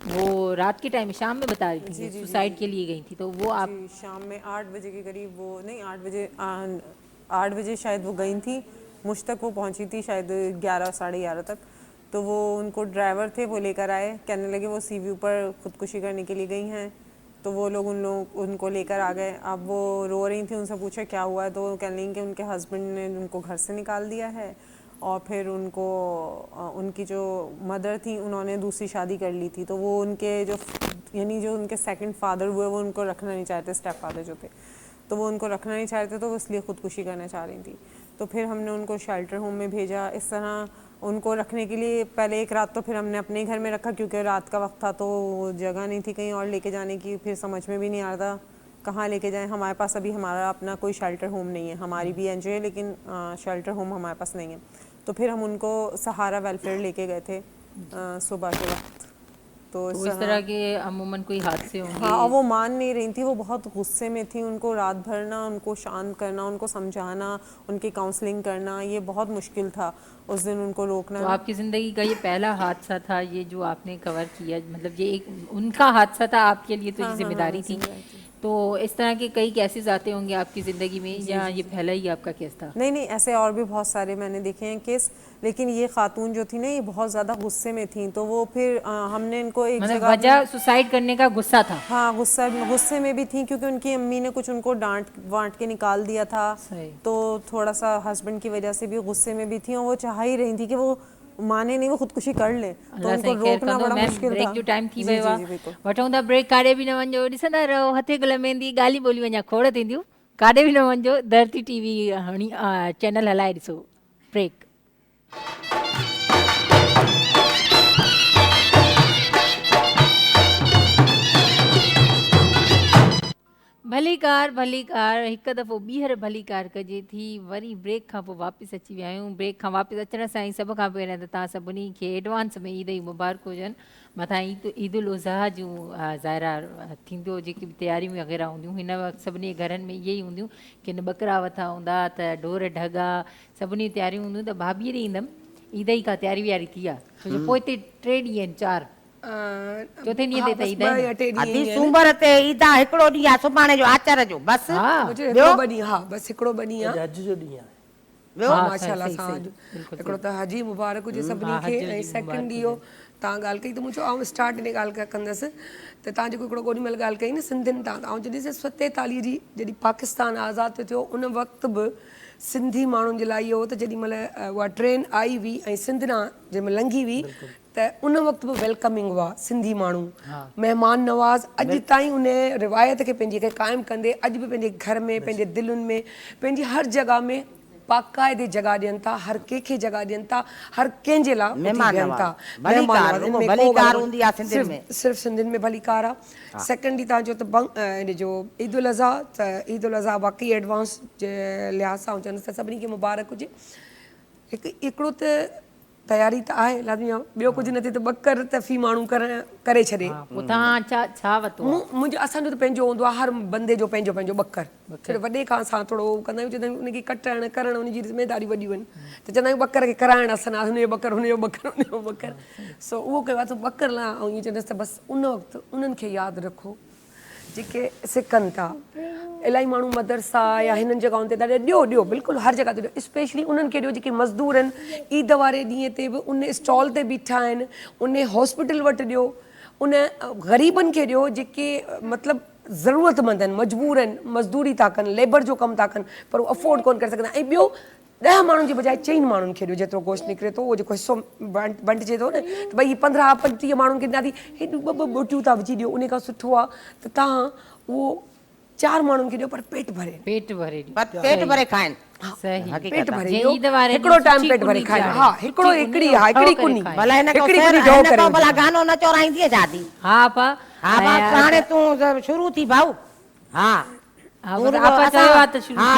वो रात के टाइम शाम में बता रही थी सुसाइड के लिए गई थी, तो वो आप जी, शाम में 8 बजे के करीब, वो नहीं 8 बजे शायद वो गई थी, मुझ तक वो पहुंची थी शायद 11 साढ़े 11 तक। तो वो उनको ड्राइवर थे, वो लेकर आए, कहने लगे वो सी व्यू पर खुदकुशी करने के लिए गई हैं। तो वो लोग उनको लेकर आ गए। अब वो रो रही थी, उनसे पूछा क्या हुआ है, तो वो कहने लगी कि उनके हस्बैंड ने उनको घर से निकाल दिया है और फिर उनको उनकी जो मदर थी उन्होंने दूसरी शादी कर ली थी। तो वो उनके जो यानी जो उनके सेकंड फादर हुए वो उनको रखना नहीं चाहते, स्टेप फादर जो थे, तो वो उनको रखना नहीं चाहते, तो वो इसलिए ख़ुदकुशी करना चाह रही थी। तो फिर हमने उनको शेल्टर होम में भेजा। इस तरह उनको रखने के लिए पहले एक रात तो फिर हमने अपने घर में रखा, क्योंकि रात का वक्त था तो जगह नहीं थी कहीं और लेके जाने की। फिर समझ में भी नहीं आ रहा था कहाँ लेके जाएं। हमारे पास अभी हमारा अपना कोई शेल्टर होम नहीं है, हमारी भी एनजीओ है लेकिन शेल्टर होम हमारे पास नहीं है। तो फिर हम उनको सहारा वेलफेयर लेके गए थे सुबह के वक्त। तो इस तरह के अमूमन कोई हादसे होंगे। हाँ, वो मान नहीं रही थी, वो बहुत गुस्से में थी। उनको रात भर ना उनको शांत करना, उनको समझाना, उनकी काउंसलिंग करना, ये बहुत मुश्किल था उस दिन उनको रोकना। तो आपकी ज़िंदगी का ये पहला हादसा था ये जो आपने कवर किया, मतलब ये एक उनका हादसा था आपके लिए, तो ये जिम्मेदारी थी। तो इस तरह के कई केसेस आते होंगे आपकी ज़िंदगी में, या ये पहला ही आपका केस था? नहीं, ऐसे और भी बहुत सारे मैंने देखे हैं केस, लेकिन ये खातून जो थी ना ये बहुत ज़्यादा गुस्से में थी। तो वो फिर हमने इनको एक जगह, वजह सुसाइड करने का गुस्सा था? हाँ, गुस्से में भी थी क्योंकि उनकी अम्मी ने कुछ उनको डांट के निकाल दिया था। तो थोड़ा सा हस्बैंड की वजह से भी गुस्से में भी थी और वो चाह ही रही थी कि वो माने नहीं, वो खुदकुशी कर ले। तो उनको रोकना बड़ा मुश्किल था। ब्रेक जो टाइम थी वियो आहे, वठूं था ब्रेक। काॾे बि न वञो, ॾिसंदा रहो हथे गुल मेहंदी, ॻाल्हियूं ॿोलियूं अञा खोड़ थींदियूं। काॾे बि न वञो, धरती टीवी हणी चैनल हलाए ॾिसो। ब्रेक। भली कार हिकु दफ़ो ॿीहर भली कार कजे थी। वरी ब्रेक खां पोइ वापसि अची विया आहियूं। ब्रेक खां वापसि अचण सां ई सभ खां पहिरियों त तव्हां सभिनी खे एडवांस में ईद ई मुबारक हुजनि। मथां ईद उल अज़हा जूं ज़ाहिरा थींदो, जेकी बि तयारियूं वग़ैरह हूंदियूं हिन वक़्तु सभिनी घरनि में इहे ई हूंदियूं कि न ॿकरा वथा हूंदा त ढोर ढगा सभिनी तयारियूं हूंदियूं। त भाभीअ ॾे ईंदमि, ईद ई का तयारी व्यारी थी आहे? छो जो पोइ हिते 3 ॾींहं आहिनि, 4 चौथे ॾींहं ते त ईद आहे। अधी सूमर ते ईद आहे, हिकिड़ो ॾींहुं आहे सुभाणे जो आचार जो, बसि हिकिड़ो ॿ ॾींहं, हा बसि हिकिड़ो ॿ ॾींहं आहे। हज जो ॾींहुं आहे। ॿियो माशाल्लाह सां हिकिड़ो त हजी मुबारक हुजे सभिनी खे। ऐं सेकेंड इहो तव्हां ॻाल्हि कई त मुंहिंजो आउं स्टार्ट इन ॻाल्हि कंदसि त तव्हां जेको हिकिड़ो ओॾी महिल ॻाल्हि कई न सिंधियुनि तां, ऐं जॾहिं 47 जी जॾहिं पाकिस्तान आज़ादु थियो उन वक़्तु बि सिंधी माण्हुनि जे लाइ इहो हो त जेॾी महिल उहा ट्रेन आई हुई ऐं सिंधना जंहिं महिल लंघी हुई त उन वक़्तु बि वेलकमिंग हुआ सिंधी माण्हू, महिमान नवाज़। अॼु ताईं उन रिवायत खे पंहिंजी खे क़ाइमु कंदे अॼु बि पंहिंजे घर में, पंहिंजे दिलुनि में, पंहिंजी हर जॻह में बाक़ाइदे जगह ॾियनि था, हर कंहिंखे जगह ॾियनि था, हर कंहिंजे लाइ ॾियनि था। सिर्फ़ु सिंधियुनि में भली कार आहे। सेकेंड तव्हां चओ त इन जो ईद उल अज़हा, त ईद उल अज़हा वाक़ई एडवांस जे लिहाज़ सां चवंदसि त सभिनी खे मुबारक हुजे। हिकिड़ो त तयारी त आहे लाज़मी, ॿियो कुझु न थिए त ॿकर त फी माण्हू करे छॾे। मुंहिंजो असांजो त पंहिंजो हूंदो आहे, हर बंदे जो पंहिंजो पंहिंजो ॿकर। छो वॾे खां असां थोरो कंदा आहियूं, चवंदा आहियूं उनखे कटणु करणु उनजी ज़िमेदारियूं वॾियूं आहिनि, त चवंदा आहियूं ॿकर खे कराइणु असां हुनजो ॿकर, हुनजो ॿकर, हुनजो ॿकर। सो उहो कयो आहे त ॿकर लाइ ऐं ईअं चवंदसि त बसि उन वक़्तु उन्हनि खे यादि रखो जेके सिकनि था। इलाही माण्हू मदरसा या हिननि जॻहियुनि ते था ॾियो बिल्कुलु हर जॻह ते ॾियो, स्पेशली उन्हनि खे ॾियो जेके मज़दूर आहिनि। ईद वारे ॾींहं ते बि उन स्टॉल ते बीठा आहिनि, उन हॉस्पिटल वटि ॾियो, उन ग़रीबनि खे ॾियो जेके मतिलबु ज़रूरतमंद आहिनि, मजबूर आहिनि, मज़दूरी था कनि, लेबर जो कमु था कनि पर उहो अफोर्ड कोन करे सघंदा। ऐं ॿियो 10 माण्हुनि जे बजाए 4 माण्हुनि खे ॾियो, जेतिरो गोश्त निकिरे थो उहो जेको हिसो बंटिजे थो न, त भई 15-30 माण्हुनि खे ॾाढी हेॾियूं 2 बोटियूं था विझी ॾियो, उन खां सुठो आहे त तव्हां उहो 4 माण्हुनि खे ॾियो पर पेट भरे खाइनि। पेट भरे हिकिड़ो टाइम पेट भरे खाइनि। हा, हिकिड़ो हिकिड़ी कुनी भला गानो न चोराईंदी शादी। हा पा हाणे तूं शुरू थी भाऊ। हा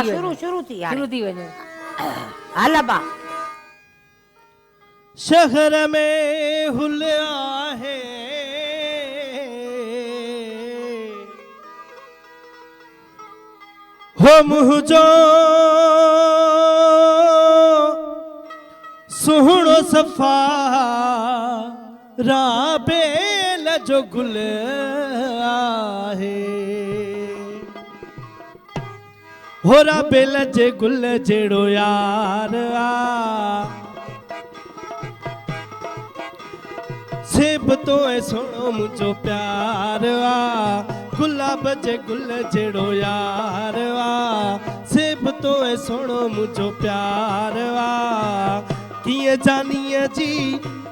शुरू थी वञो। हल बा शहर में हुलिया है हो मुझो सुहणो सफ़ा राबेल जो गुल आहे हो राबेल जे गुल जहिड़ो यार आ सेब तो सोनो मुझो प्यार आ गुलाब जे गुल जहिड़ो यार आ सेब तो सोनो मुझो प्यार आ कीअं जानीअ जी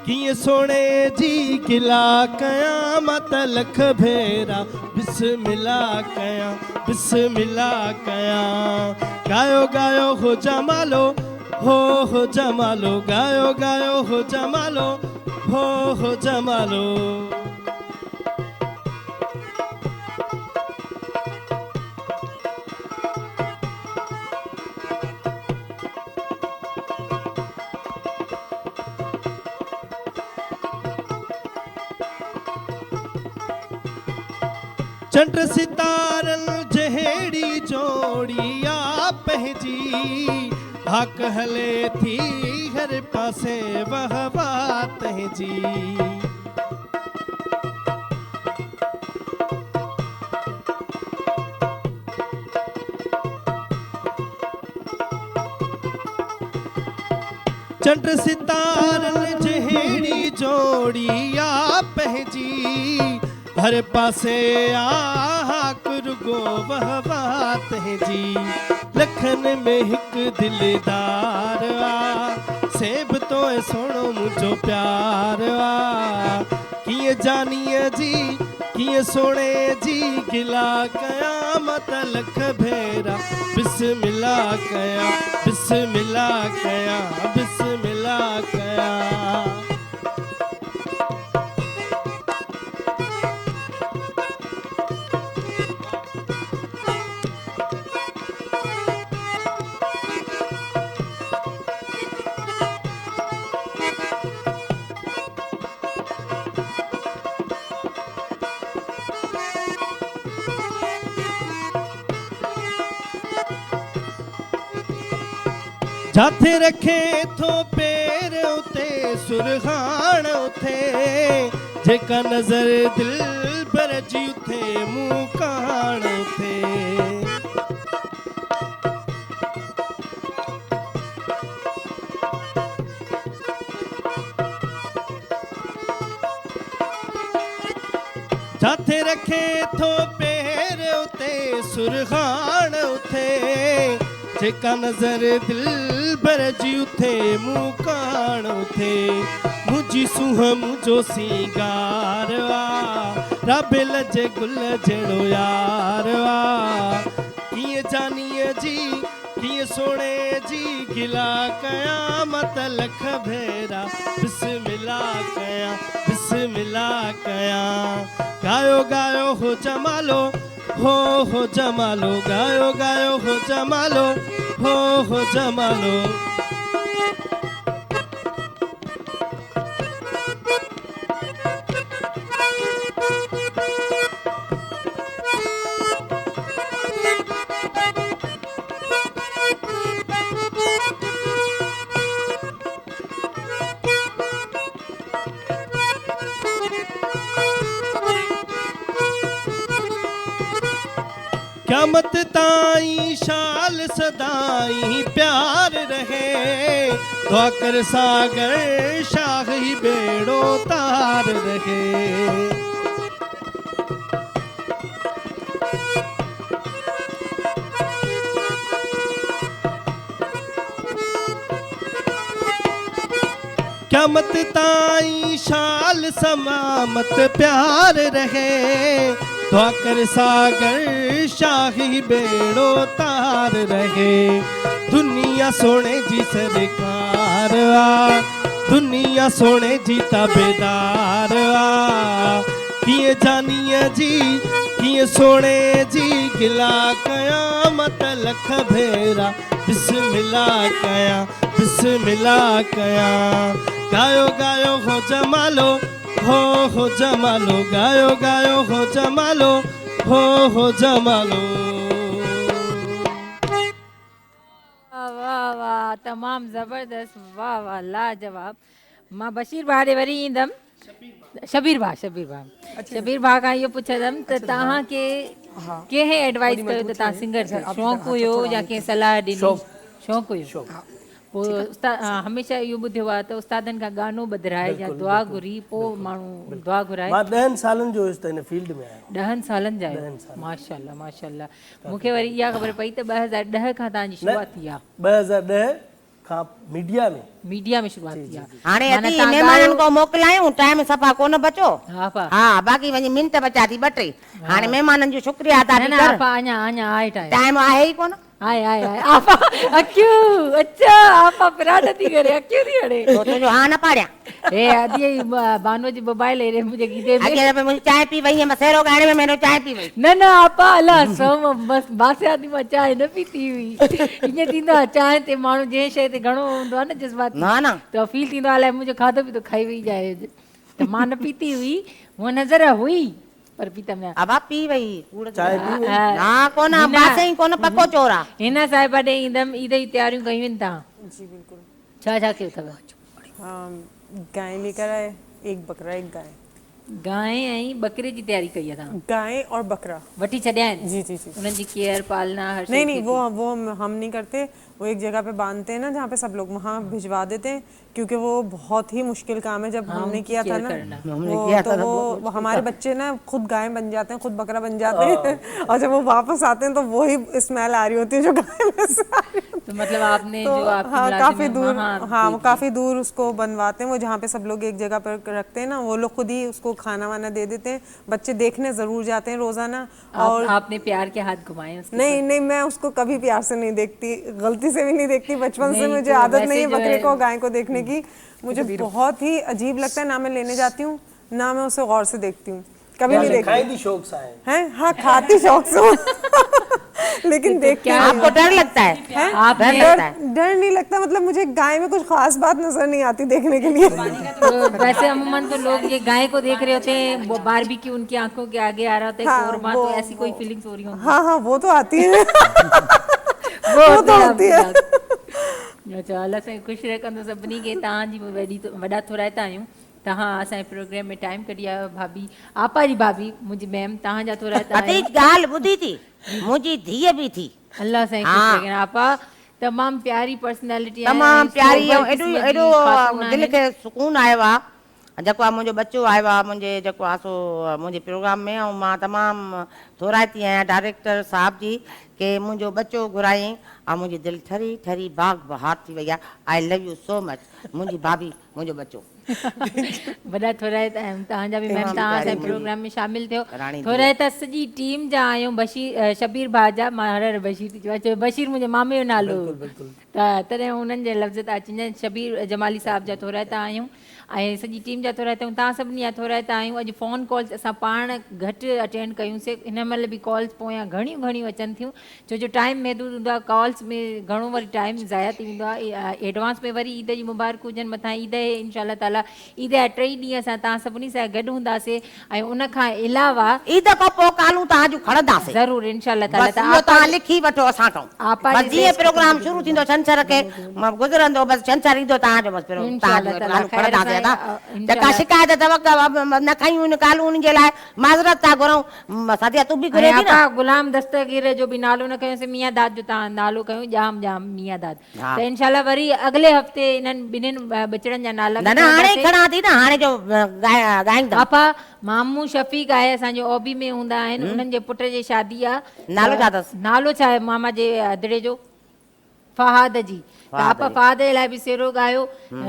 कीअं सोने जी गिला कयां मां त लख भेरा बिस्मिल्लाह कयां गायो गायो हो जमालो हो जमालो गायो गायो हो जमालो हो जमालो चंड सितारन जहेड़ी जोड़िया पंहिंजी हक हले थी हर पासे वहवा तंहिंजी चंड सितारन जहेड़ी जोड़िया पंहिंजी हर पासे आक रुगो वहवा तंहिंजी लखन में हिक दिलदार आ सेब तो सोनो मुझो प्यार आ कीअं जानीअ जी कीअं सोने जी गिला कयां मां त लख भेरा बिस्मिल्लाह कयां जाथे रखे थो पैर उते सुरहान उथे जेका नजर दिल भर जी उथे मुंह कान उथे जाथे रखे थो पैर उते सुरहान उथे जेका नजर दिल भर जी उथे मुंह कान उथे मुझी सूह मुझो सिंगार आ राबेल जे गुल जहिड़ो यार आ कीअं जानीअ जी कीअं सोने जी गिला कयां मां त लख भेरा बिस्मिल्लाह कयां गायो गायो हो जमालो हो जमालो गायो गायो हो जमालो हो जमालो क़यामत ताईं शाल सदाई प्यार रहे दुआ कर सागर शाह ही बेड़ो तार रहे क़यामत ताईं शाल समामत प्यार रहे दुआ कर सागर शाही बेड़ो तार रहे दुनिया सोने जी सरकार आ दुनिया सोने जी ताबेदार आ कीअं जानीअ जी कीअं सोने जी गिला कयां मां त लख भेरा बिस्मिल्लाह कयां गायो गायो हो जमालो हो जमालो गायो गायो हो जमालो हो जमालो वाह तमामु ज़बरदस्त, वाह वाह लाजवाब। मां बशीर भाउ ॾे वरी ईंदमि, शबीर भाउ खां इहो पुछंदमि त तव्हांखे कंहिं एडवाइस कयो त तव्हां सिंगर थियो? शौक़ु हुयो या कंहिं सलाह ॾिनी? शौक़ु हुयो। पोइ हमेशह इहो ॿुधियो आहे त उस्तादनि खां गानो ॿुधाए या दुआ घुरी पोइ माण्हू दुआ घुराए। मां 10 सालनि जो हुयुसि त हिन फील्ड में आहियां। 10 सालनि जा आहियो, माशाल्लाह माशाल्लाह। मूंखे वरी इहा ख़बर पई त 2010 खां तव्हांजी शुरूआत थी आहे। 2010 खां मीडिया में शुरूआत थी आहे। हाणे अची महिमाननि को मोकिलायूं, टाइम सफ़ा कोन बचो। हा हा बाक़ी वञी मिंट बचा थी 2-3। हाणे महिमाननि जो शुक्रिया अदा थी कर। अञा आहे टाइम आहे ई कोन। आए आपा अक्यू, अच्छा आपा पिराट थी करे अक्यू थी हड़े तो तुझो हां न पाड़िया ए आदि बानो जी मोबाइल रे मुझे गीते में अगे पे मुझे चाय पी वई है, मैं सेरो गाने में मैंने चाय पी वई। न आपा अला सो बस बासे आदि में चाय न पीती हुई। इने थींदा चाय ते मानु जे शे ते घणो हुंदो न जज्बात ना तो फील थींदो अला मुझे खाधो भी तो खाई वई जाए तो मां न पीती हुई, वो नजर हुई पर पीता में अब आप पी वई कूड़ चाय पी वई ना कोना बासे ही कोना पक्को चोरा। हिना साहिब ॾे ईंदम ईद जी तैयारियूं कयूं था? जी बिल्कुल। छा कयो अथव? गाय लेकर आए, एक बकरा एक गाय। गाय ऐं बकरे जी तैयारी कई है? गाय और बकरा वठी छॾिया आहिनि? जी उन्हनि जी केयर पालना हर नहीं वो हम नहीं करते। वो एक जगह पे बांधते हैं ना जहाँ पे सब लोग, वहाँ भिजवा देते हैं क्योंकि वो बहुत ही मुश्किल काम है। जब हमने किया था ना वो हमारे बच्चे ना खुद गाय बन जाते हैं, खुद बकरा बन जाते हैं और जब वो वापस आते हैं तो वही स्मेल आ रही होती है जो गाय में से आ रही होती है। तो मतलब आपने जो आपकी हाँ काफी दूर, हाँ वो वो काफी दूर उसको बनवाते हैं। वो जहाँ पे सब लोग एक जगह पर रखते हैं ना, वो लोग खुद ही उसको खाना वाना दे देते हैं। बच्चे देखने जरूर जाते हैं रोजाना। और आपने प्यार के हाथ घुमाए उसके? नहीं मैं उसको कभी प्यार से नहीं देखती, गलती से भी नहीं देखती। बचपन से मुझे आदत नहीं है बकरे को गाय को देखने की। मुझे बहुत ही अजीब लगता है, ना मैं लेने जाती हूँ ना मैं उसे गौर से देखती हूँ, कभी नहीं देखती। खाई दी शौक से हैं? हाँ खाती शौक से लेकिन देखती हूँ। आपको डर लगता है? डर नहीं लगता, मतलब मुझे गाय में कुछ खास बात नजर नहीं आती देखने के लिए। तो वैसे अमूमन तो लोग ये गाय को देख रहे होते हैं, वो बारबेक्यू उनकी आंखों के आगे आ रहा होता है, कोरमा, तो ऐसी कोई फीलिंग्स हो रही होंगी? हाँ वो तो आती है वो तो होती है। अच्छा अल्लाह साईं ख़ुशि रखंदो सभिनी खे। तव्हांजी वॾा थोराइता आहियूं, तव्हां असांजे प्रोग्राम में टाइम कढी आयो। भाभी आपा जी भाभी मुंहिंजी मैम तव्हांजा थोराइता अती ॻाल्हि ॿुधी थी, मुंहिंजी धीअ बि थी। अल्लाह साईं ख़ुशि रखनि। आपा तमामु प्यारी पर्सनैलिटी, तमामु प्यारी, एॾो दिलि खे सुकून आयो आहे जेको आहे मुंहिंजो बच्चो आयो आहे मुंहिंजे जेको आहे सो मुंहिंजे प्रोग्राम में। ऐं मां तमामु थोराइती आहियां डायरेक्टर साहब जी कि मुंहिंजो बच्चो घुरायईं ऐं मुंहिंजी दिलि ठरी ठरी बाग बहार थी वई आहे। I love you so much मुंहिंजी भाभी, मुंहिंजो बच्चो। वॾा थोराइता आहियूं तव्हांजा बि मैम, तव्हां असांजे प्रोग्राम में शामिल थियो। थोराइता सॼी टीम जा आहियूं, बशीर शबीर भाउ जा, मां हर बशीर थी चवां, बशीर मुंहिंजे मामे जो नालो त तॾहिं उन्हनि जे लफ़्ज़ था अचनि। शबीर जमाली साहब जा थोराइता आहियूं ऐं सॼी टीम जा थोराइता आहियूं। तव्हां सभिनी जा थोराइता आहियूं। अॼु फ़ोन कॉल्स असां पाण घटि अटेंड कयूंसीं, हिन महिल बि कॉल्स पोयां घणियूं अचनि थियूं छो जो टाइम महदूद हूंदो आहे। कॉल्स में घणो वरी टाइम ज़ाया थी वेंदो आहे। एडवांस में वरी ईद जी मुबारक हुजनि, मथां ईद इंशाअल्लाह ताला ईद जा 3 ॾींहं असां तव्हां सभिनी सां गॾु हूंदासीं ऐं उन खां अलावा ईद खां पोइ कालूं तव्हां जूं खणंदासीं ज़रूरु इंशाअल्लाह ताला। तव्हां लिखी वठो असां खां। आपा जीअं प्रोग्राम शुरू थींदो छंछर खे गुज़रंदो बसि छंछर ईंदो तव्हांजो बसि का शिकायत न खयूं इन कानून जे लाइ माज़रत था घुरूं। सादिया तूं बि घुरे थी न? गुलाम दस्तगीर जो बि नालो न कयोसीं, मियां दाद जो तव्हां नालो कयूं, जाम मियां दाद। त इंशाअल्लाह वरी अॻिले हफ़्ते इन्हनि ॿिन्हिनि बचड़नि जा नाला न हाणे खणा थी न, हाणे जो ॻाईंदा। आपा मामू शफ़ीक आहे असांजे ओबी में हूंदा आहिनि, उन्हनि जे पुट जी शादी आहे। नालो छा अथसि? नालो छा आहे मामा जे अदड़े जो? फहाद जी। आपा फहाद जे लाइ बि सेरो ॻायो।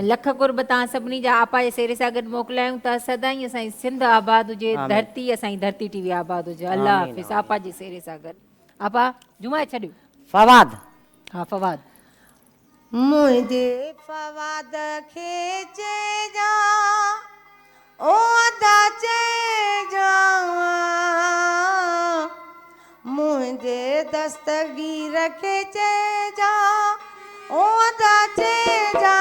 लख कुर्ब तव्हां सभिनी जा आपा जे सेरे सां गॾु मोकिलायूं था। सदाईं असांजी सिंध आबाद हुजे, धरती असांजी धरती टीवी आबाद हुजे। अल्लाह हाफ़िज़। आपा जे सेरे सां गॾु आपा जुमा छॾियो। फवाद। हा फवाद। मुंहिंजे फवाद खे चइजा ओ अदा चइजा, मुंहिंजे दस्तगीर खे चइजा ओ अदा चइजा,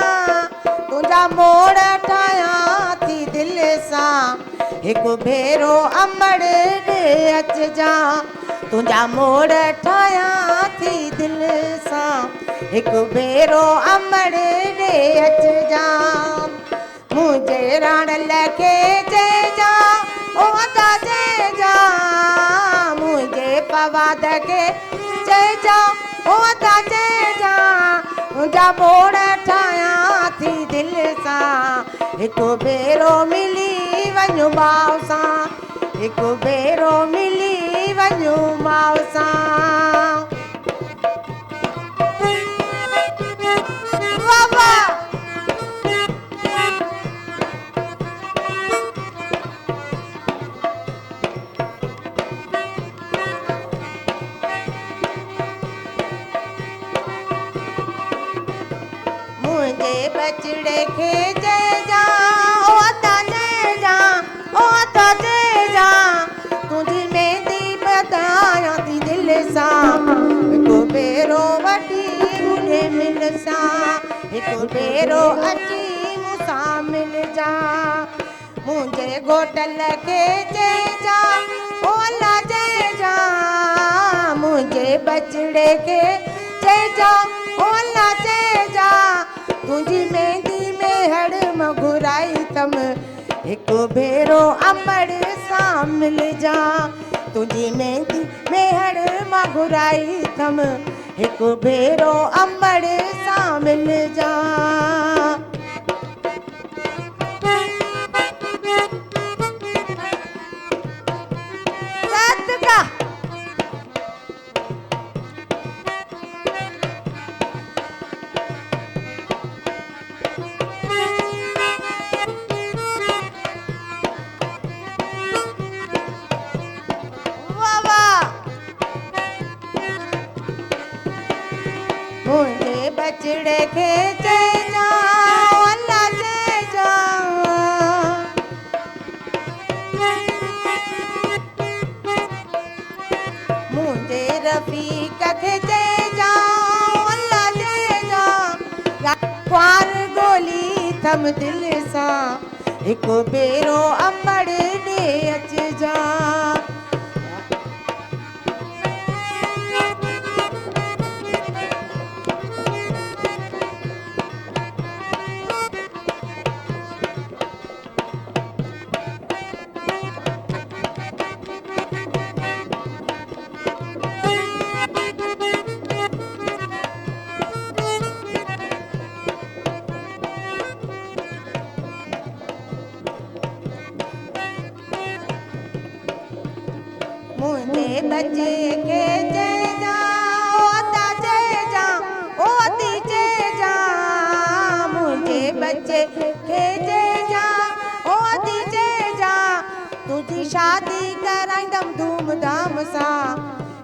तुंहिंजा मोड़ ठाहियां थी दिलि सां, हिकु भेरो अंबड़ ॾे अचिजा, तुंहिंजा मोड़ ठाहियां थी दिलि सां, हिकु भेरो अमड़ ॾे अचिजा मुंहिंजे राणल खे चइजा ओ अदा चइजा मुंहिंजे पवाद खे चइजा ओ अदा चइजा मुंहिंजा बोड़ ठाहियां थी दिलि सां हिकु भेरो मिली वञो माउ सां हिकु भेरो मिली वञो माउ सां वाह वाह मुंहिंजे बचड़े खे चइजा ओ अदा चइजा ओ अदा चइजा तुंहिंजी मेहंदी ॿधायां थी दिलि सां हिकु भेरो वठी मुंहिंजे मिल सां हिकु भेरो अची मूंसां मिलजा मुंहिंजे घोटल खे चइजा ओ अल्ला चइजा मुंहिंजे बचड़े खे चइजा ओ अल्ला चइजा तुंहिंजी मेहंदी में हड़ मां घुराई तम हिकु भेरो अमड़ सां मिलजा तुंहिंजी मेहंदी में हड़ मां घुराई तम हिकु भेरो अमड़ सां मिलजा सदका वाह वाह मुंहिंजे बचड़े खे चइजा ओ अल्ला चइजा मुंहिंजे रफ़ीक खे चइजा ओ अल्ला चइजा ख्वार गोली थम दिलि सां हिकु भेरो अमड़ ॾे अचिजा मुंहिंजे बच्चे खे चइजा ओ अदा चइजा ओ अदी चइजा मुंहिंजे बच्चे खे चइजा ओ अदी चइजा तुंहिंजी शादी कराईंदमि धूमधाम सां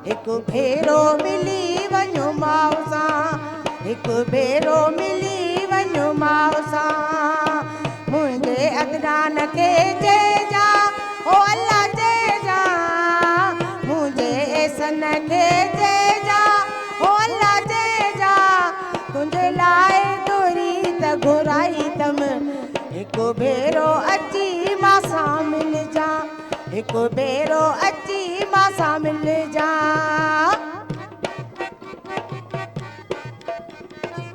हिकु भेरो मिली वञो माउ सां हिकु भेरो मिली वञो माउ सां मुंहिंजे अगरान खे चइजा ओ अल्ला चइजा मुंहिंजे ऐसन खे चइजा ओ अल्ला चइजा तुंहिंजे लाइ तोरी त घुराई तम हिकु भेरो अची मां सां मिलजा हिकु भेरो अची मां सां मिलजा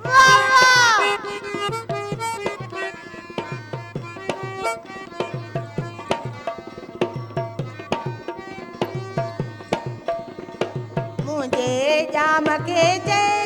वाह वाह मुंहिंजे जाम खे चइजा